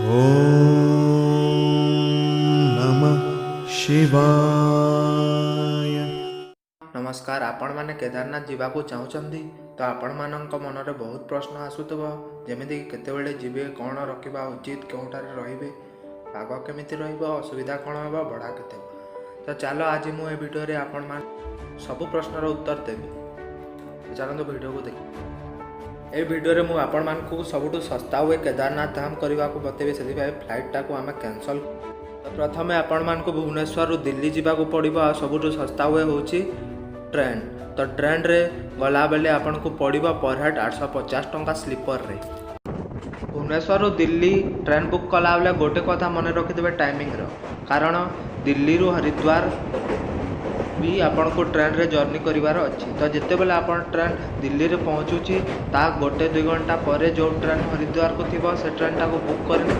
ओम नमः शिवाय। नमस्कार। आपण माने केदारनाथ जावाक चाहूँगी तो आपण मानक मनरे बहुत प्रश्न आसुव जमीक केतबेले जीवे कौन रखा उचित क्योंठार रे पाग केमी असुविधा कौन हम भड़ा केते तो चलो आज मुझे भिडियो आपण मान सब प्रश्नर उत्तर देवी। चलते भिडियो को देख ये भिडियो मुझे आपण मानक सबुठ सस्ता हुए केदारनाथ धाम करने को बतेबी से फ्लाइटा को आम कैंसल। तो प्रथम आपण मानक भुवनेश्वर दिल्ली जावाक पड़ो आ सबुठ सस्ता हुए हूँ ट्रेन। तो ट्रेन रे गला बेले आपन को पड़ो पर हेड 850 टंका स्लीपर रे। भुवनेश्वर दिल्ली ट्रेन बुक कला बेले गोटे कथा मन रखिथे टाइमिंग रो कारण दिल्ली रु हरिद्वार भी आपन को ट्रेन रे जर्नी करिवार अछि। तो जिते बेले आपन ट्रेन दिल्ली रे पहुँचुची ता गोटे 2 घंटा पर जो ट्रेन हरिद्वार को थिबो से ट्रेन टा को बुक करने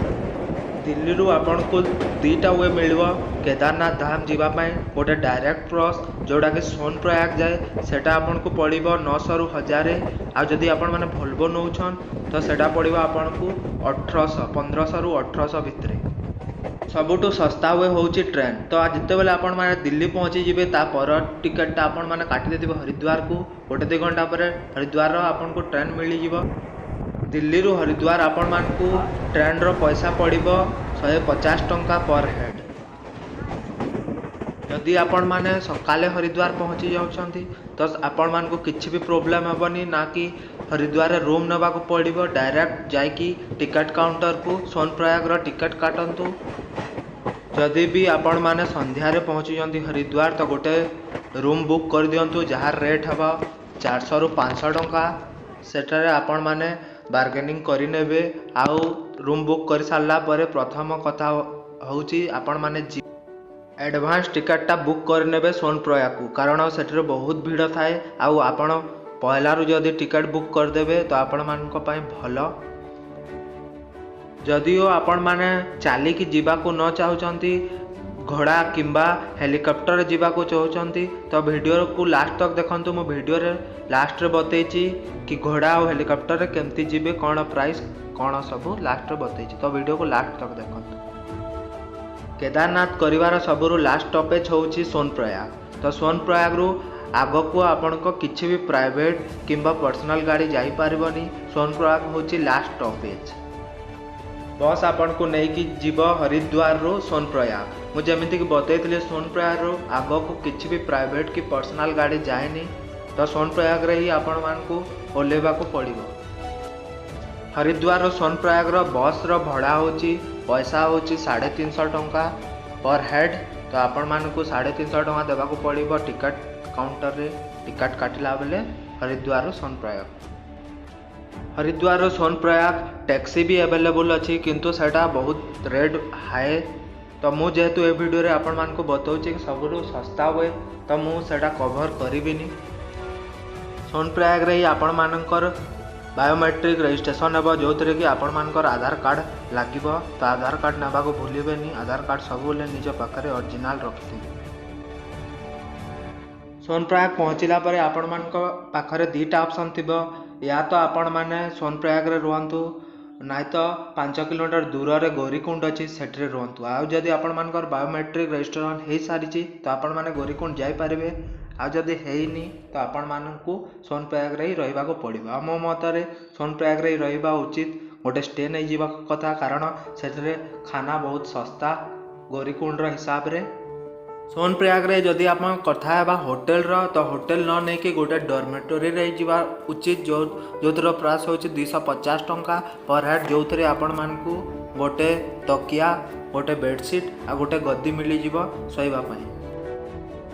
दिल्ली रु आपन को 2टा वे मिलबो केदारनाथ धाम जीवाई गोटे डायरेक्ट बस जोड़ा कि सोनप्रयाग जाए सेटा आपन को पड़ो 900 रु 1000 आ जदि आपण माने वोल्वो नौछन तो सेटा पड़ो आपन को 1800 1500 रु 1800 भितर सबुठु सस्ता हुए होची ट्रेन। तो आज जिते बेले आपण माने दिल्ली पहुँची जिवे ता पर टिकटटा आपण माने काटी देथिबो हरिद्वार को गोटे 2 घंटा पर हरिद्वार आपन को ट्रेन मिली जिवो। दिल्ली रु हरिद्वार आपण मानकू ट्रेन रो पैसा पड़ो 150 टंका पर हेड। जदि आपण माने सकाले हरिद्वार पहुँची जाउछंती तो आपण मानकू किछि भी प्रॉब्लम हेबनी ना कि हरिद्वार रूम नबा को पड़ो डायरेक्ट जाइकी टिकट काउंटर को सोनप्रयाग रो टिकट काटंतु। जदि भी आपण माने संध्या रे पहुँची जंती हरिद्वार तो गोटे रूम बुक कर दियंतु जहार रेट हबा 400 रु 500 टंका। सेठारे आपण माने बार्गेनिंग करि नेबे आउ रूम बुक कर सारला परे प्रथम कथा होउची आपण माने एडवांस टिकटटा बुक कर नेबे सोनप्रयाग को कारण सेठरे बहुत भीड़ थाए आउ आपण पहलारू जदि टिकट बुक कर देबे तो आपण मानक पई भलो। जदिओ आपण माने चाली की जीवा को न चाहउचंती घोड़ा किंबा हेलिकॉप्टर जीवा को चाहउचंती तो वीडियो को लास्ट तक देखंतु। मो वीडियो रे लास्ट रे बतैची कि घोड़ा और हेलिकॉप्टर रे केमती जीवे कौन प्राइस कौन सब लास्ट रे बतैची तो वीडियो को लास्ट तक देखंतु। केदारनाथ करिवार सबुरु लास्ट स्टॉपेज होउची सोनप्रयाग। तो सोनप्रयाग रु आगो को आपण को किछि भी प्राइवेट किंबा पर्सनल गाड़ी जाई पारिबनी। सोनप्रयाग होउची लास्ट स्टॉपेज। बस आपन को नहीं कि जीव हरिद्वार रो सोनप्रयाग मुझे जमीती कि बतैली सोनप्रयाग रो आगो को किछि भी प्राइवेट की पर्सनल गाड़ी जाएनी तो सोनप्रयाग रे ही आपण मान को ओलेबा को पड़ो। हरिद्वार रो सोनप्रयाग रो बस रो भड़ा होची पैसा होची 350 टंका पर हेड। तो आपण मान को 350 टंका देबा को पड़ो टिकट काउंटर रे टिकट काटिला बेले हरिद्वार रो सोनप्रयाग। हरिद्वार रो सोनप्रयाग टैक्सी भी अवेलेबल अच्छी किंतु सेटा बहुत रेट हाई। तो मु जेहेतु ए वीडियो रे आपण मान को बताऊँ सबुठ सस्ता हुए तो मु सेटा कवर करिबिनी। सोनप्रयाग रे ही आपण मानकर बायोमेट्रिक रजिस्ट्रेशन हे जो थे कि आपण मानकर आधार कार्ड लगे तो आधार कार्ड नाबा को भूलें। आधार कार्ड सब निज पाखे ओरिजिनल रखिथे। सोनप्रयाग पहुँचला पर आपण मानक पाखरे 2टा ऑप्शन थिबो या तो आपण माने सोनप्रयाग रे रुहंतु नाइ तो 5 किलोमीटर दूर रे गौरीकुंड अच्छी सेठरे रुहंतु। आउ जदि आपण मानकर बायोमेट्रिक रजिस्ट्रेशन हो सारी तो आपण माने गौरीकुंड जाई पारिबे। आ जदि हेइनी तो आपण मानकू सोनप्रयाग रे ही रहिबा को पड़िबो। आ मो मतरे सोनप्रयाग रे ही रहिबा उचित गोटे स्टे नहीं जीवा कथा कारण सेठरे खाना बहुत सस्ता गौरीकुंड रो हिसाब रे। सोनप्रयाग रे जदि आप कथा है होटेल रो तो होटेल न नहीं कि गोटे डॉर्मेटरी रे जीवा उचित जो प्राइस हो 250 टंका पर हेड जो थे आपण मानकू गोटे तकिया गोटे बेडसीट आ गोटे गद्दी मिली जीवो सोइबा पई।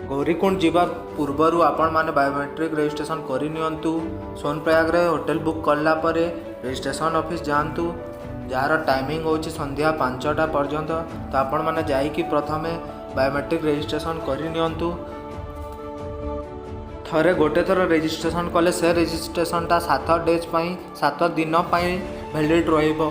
गौरीकुंड जीवा पूर्वरु आपण माने बायोमेट्रिक रजिस्ट्रेशन करि नियंतु। सोनप्रयाग रे होटेल बुक करला परे रजिस्ट्रेशन ऑफिस जानतु जार टाइमिंग होची संध्या 5टा पर्यंत। तो आपण माने जाई कि प्रथमे बायोमेट्रिक रजिस्ट्रेशन करि नियंतु। थरे गोटे थर रजिस्ट्रेशन कले से रजिस्ट्रेशनटा 7 डेज पई 7 दिन पई वैलिड रहिबो।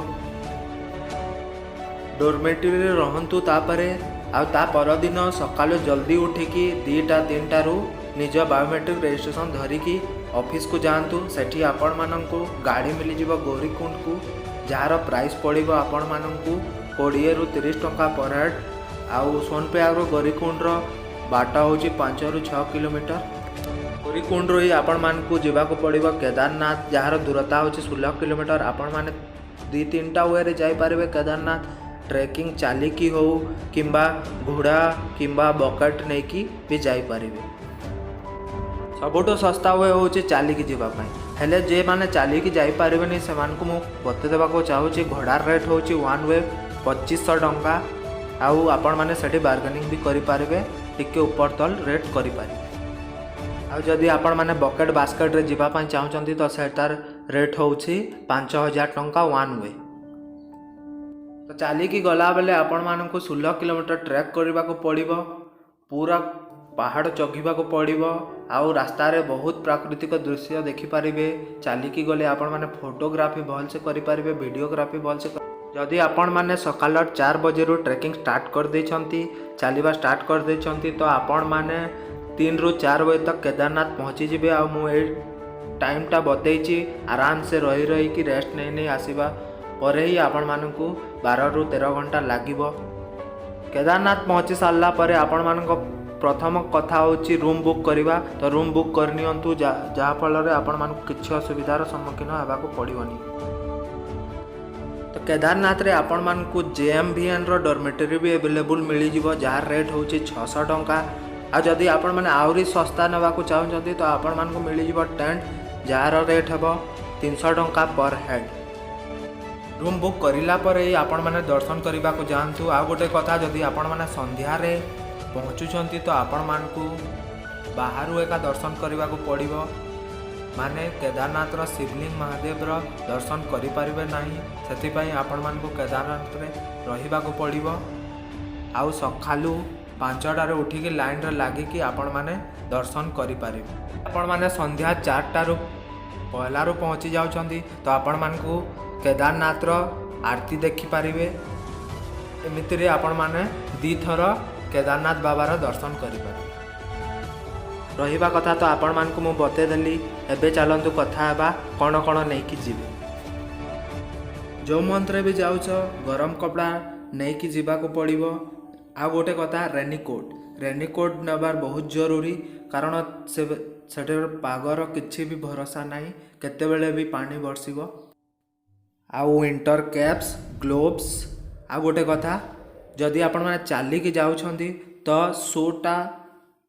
डोरमेटरी रे रहंतु तापरे आ ता परदिन सकाळु जल्दी उठिकी 2टा 3टा रु निज बायोमेट्रिक रजिस्ट्रेशन धरिकी ऑफिस को जातु। सेठी आपण मानंकु गाड़ी मिली जिवो गौरीकुंड को जार प्राइस पड़ो आपण मानू 20 ରୁ 30 टंका पर हेड। आउ सोनपेआर गरीकुंड बाट हूँ 5 ରୁ 6 किलोमीटर। गरीकुंड ही आपण मानू जावाक पड़ो केदारनाथ, जार दूरता हूँ 16 किलोमीटर। आपण मैंने 2-3टा वे जापरेंगे केदारनाथ। ट्रेकिंग चलिकी हो किंबा घोड़ा किंबा बकेट नहीं कि भी जापरें। सबुठ सस्ता वे हूँ चलिकी जावाई। हेले जे मैंने चलिकी जापरें से बतदेवा चाहूँगी घोड़ार रेट हूँ 1 वे 2500 टंका। आउ आपण मैंने सेठी बार्गेनिंग भी करें, टिके ऊपर तल रेट करें। आउ जदि आपण मैंने बकेट बास्केट रे जावाई चाहूँगी तो सेटार रेट हूँ 5000 टंका 1 वे। तो चलिकी गला बेले आपण मानू 16 किलोमीटर ट्रेक करने को पड़ो, पूरा पहाड़ चघा पड़ो। आउ रास्तार बहुत प्राकृतिक दृश्य देखिपारे। चलिकी गले आपण मैंने फोटोग्राफी भल से करें, वीडियोग्राफी भल से। जदि आपण मैंने सकाल 4 बजे ट्रेकिंग स्टार्ट कर देछंती, चलिबा स्टार्ट कर देछंती, तो आपण मैंने 3 ରୁ 4 बजे तक केदारनाथ पहुँची जिबे। आ मु ए टाइमटा बतईची आराम से रही रही कि रेस्ट नहीं नहीं आसीबा पर ही आपण मानू 12 ରୁ 13 घंटा लागिबो। केदारनाथ पहुँची सारा पर आपण मानक प्रथम कथा होची रूम बुक करवा। तो रूम बुक करनियंतु जहाँफल आपण मानक किसी असुविधार सम्मुखीन होगाक पड़ोनी। तो केदारनाथ रे आपण मानक JMVN डॉर्मेटरी भी अवेलेबल मिल जाव, जार रेट हूँ 600 टंका। आ जदि आपण मैंने आहरी सस्ता नाक चाहते तो आपण मानक मिल जाव टेंट, जार रेट हे 300 टंका पर हेड। रूम बुक करिला पर ही आपण मैंने दर्शन करने को जातु। आ गोटे कथा जदि आपण मैंने संध्यार पहुँचुंट तो आपण मानू बाहर एका दर्शन करने को पड़ो। माने केदारनाथ शिवलिंग महादेव दर्शन करें ना, से आपण मानू केदारनाथ रहा पड़ो। आउ सकालू 5टार उठिकी लाइन रे लागिकी आपण माने दर्शन करें। आपण माने संध्या 4टारू पहलारू पहुँची जाउछंती तो आपण मानू केदारनाथ आरती देखिपारे। एमिति आपण माने 2 थर केदारनाथ बाबार दर्शन करें। रहिबा कथा तो आपण मानकु मु बतेदेली। एबे चलंतु कथा हेबा कौन कौन नहीं कि जीवे। जो मंत्र भी जाउछ गरम कपड़ा नहीं कि जीवा को पड़िबो। आ गोटे कथा रेनिकोट नबार बहुत जरूरी, कारण से पागर किछि भी भरोसा नहीं, केतेबेले भी पानी बरसिबो। आउ विंटर कैप्स ग्लोव्स। आ गोटे कथा जदि आपण माने चलिकी जाउछंती तो शूटा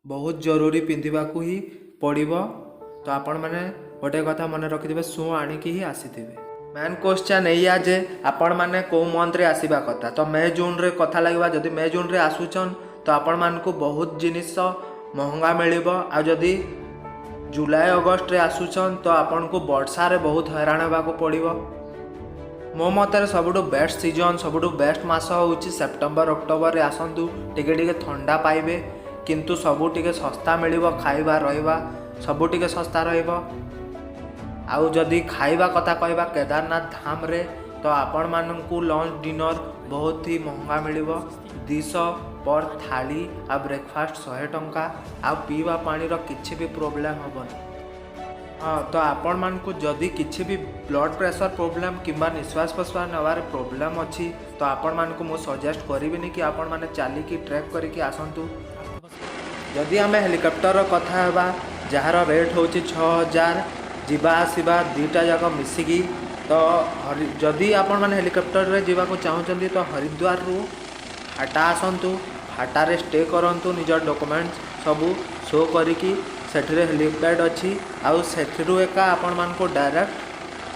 बहुत जरूरी पिंधिबाकू ही पड़ो। तो आपण मैंने गोटे कथा मन रखिथे शू आणिकी ही आसीथिबे। मेन क्वेश्चन एया जे आपण मैंने कौ मंथ रे आसीबा कथा। तो मे जून रे कथा लगवा। जदि मे जून रे आसुचन तो आपण मानकू बहुत जिनिस महंगा मिलिबो। आ जदि जुलाई अगस्त रे आसुचन तो आपण को वर्षा रे बहुत हैरान होबाकू पड़िबो। मो मतर सबुठु बेस्ट सीजन सबुठु बेस्ट मास होउची सेप्टेम्बर अक्टोबर रे आसंतु। टिके टिके ठंडा पाइबे, किंतु सबू टिके सस्ता मिलिबो। खाइबा रहिबा सबू टिके सस्ता रहिबो। आउ जदि खाइबा कथा कहबा केदारनाथ धाम रे तो आपण मानकू लंच डिनर बहुत ही महंगा मिलिबो। 200 पर थाली। आ ब्रेकफास्ट 100 टंका। आ पीवा पानी रो किछि भी प्रॉब्लम होबन। हाँ, तो आपण मानकू जदि किछि भी ब्लड प्रेशर प्रॉब्लम किंबा निश्वास प्रश्वास नवार प्रॉब्लम अच्छी तो आपण मानकू मु सजेस्ट करिबिनी कि आपण माने चलिकी ट्रेक करिकी आसंतु। जदि आम हेलिकप्टर कथा हेबा जार रेट हूँ 6000 जीवा आसवा 2टा जाक मिसिकी। तो जदि आपण माने हेलिकप्टर रे जीवा को चाहूँगी तो हरिद्वार रु हाटा आसतु। हाटारे स्टे करंतु, निजर डॉक्यूमेंट्स सबू शो करिकी सेठरे हेलीपैड अच्छी। आउ सेठरू एका आपण मानको डायरेक्ट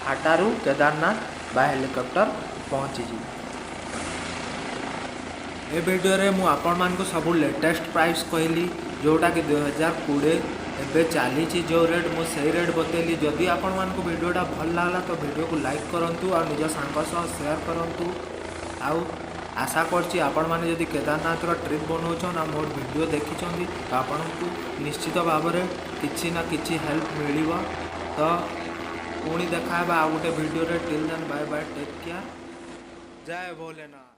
हाटारू केदारनाथ बा हेलिकप्टर पहुँची जी। ए वीडियो रे मु आपण मानको सबू लेटेस्ट प्राइस कहली, जोटा कि 2020 एबे चली जो रेट मु से रेट बतेली। जदि आपण मानको वीडियोटा भल लागला तो वीडियो को लाइक करंतु और निज सांग सह शेयर करंतु। आउ आशा करछि आपण माने जदि केदारनाथ रो ट्रिप बनौछन आ मोर वीडियो देखिछंती तो आपनकु निश्चित भाव में किछि ना किछि हेल्प मिलिबो। तो पुणी देखा आ गोटे वीडियो रे। Till then bye bye, take care, जय भोलेनाथ।